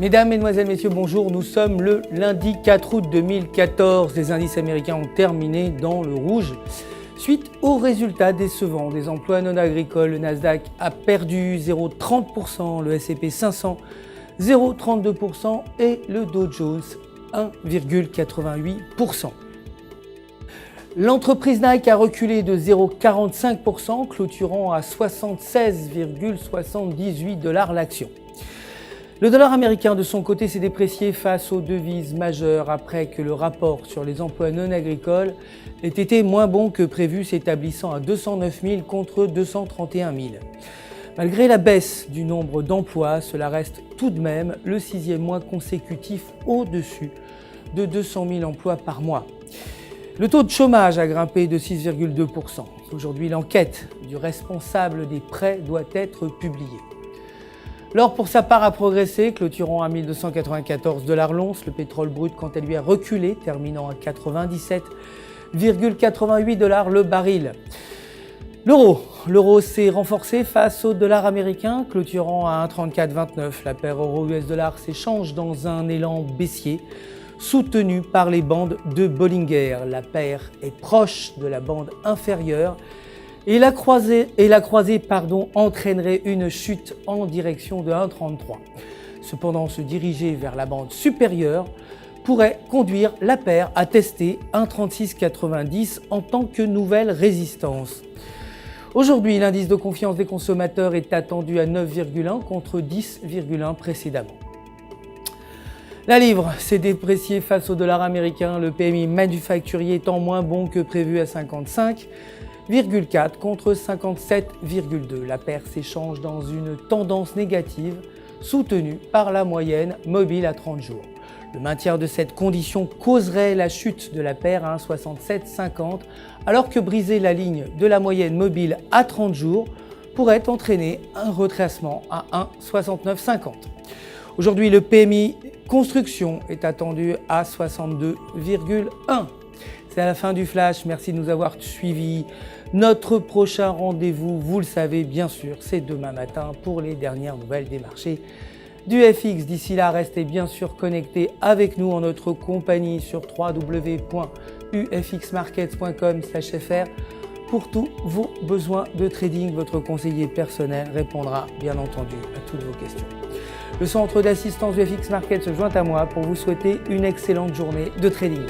Mesdames, Mesdemoiselles, Messieurs, bonjour. Nous sommes le lundi 4 août 2014. Les indices américains ont terminé dans le rouge. Suite aux résultats décevants des emplois non agricoles, le Nasdaq a perdu 0,30%, le S&P 500 0,32% et le Dow Jones 1,88%. L'entreprise Nike a reculé de 0,45%, clôturant à 76,78$ l'action. Le dollar américain, de son côté, s'est déprécié face aux devises majeures après que le rapport sur les emplois non agricoles ait été moins bon que prévu, s'établissant à 209 000 contre 231 000. Malgré la baisse du nombre d'emplois, cela reste tout de même le 6e mois consécutif au-dessus de 200 000 emplois par mois. Le taux de chômage a grimpé de 6,2%. Aujourd'hui, l'enquête du responsable des prêts doit être publiée. L'or, pour sa part, a progressé, clôturant à 1294$ l'once. Le pétrole brut, quant à lui, a reculé, terminant à 97,88$ le baril. L'euro s'est renforcé face au dollar américain, clôturant à 1,3429. La paire euro-US$ s'échange dans un élan baissier, soutenu par les bandes de Bollinger. La paire est proche de la bande inférieure et la croisée entraînerait une chute en direction de 1,33. Cependant, se diriger vers la bande supérieure pourrait conduire la paire à tester 1,3690 en tant que nouvelle résistance. Aujourd'hui, l'indice de confiance des consommateurs est attendu à 9,1 contre 10,1 précédemment. La livre s'est dépréciée face au dollar américain, le PMI manufacturier étant moins bon que prévu à 55,4 contre 57,2. La paire s'échange dans une tendance négative soutenue par la moyenne mobile à 30 jours. Le maintien de cette condition causerait la chute de la paire à 1,6750, alors que briser la ligne de la moyenne mobile à 30 jours pourrait entraîner un retracement à 1,6950. Aujourd'hui, le PMI construction est attendu à 62,1. C'est à la fin du flash. Merci de nous avoir suivis. Notre prochain rendez-vous, vous le savez bien sûr, c'est demain matin pour les dernières nouvelles des marchés du FX. D'ici là, restez bien sûr connectés avec nous en notre compagnie sur www.ufxmarkets.com/fr. Pour tous vos besoins de trading, votre conseiller personnel répondra bien entendu à toutes vos questions. Le centre d'assistance du FX Markets se joint à moi pour vous souhaiter une excellente journée de trading.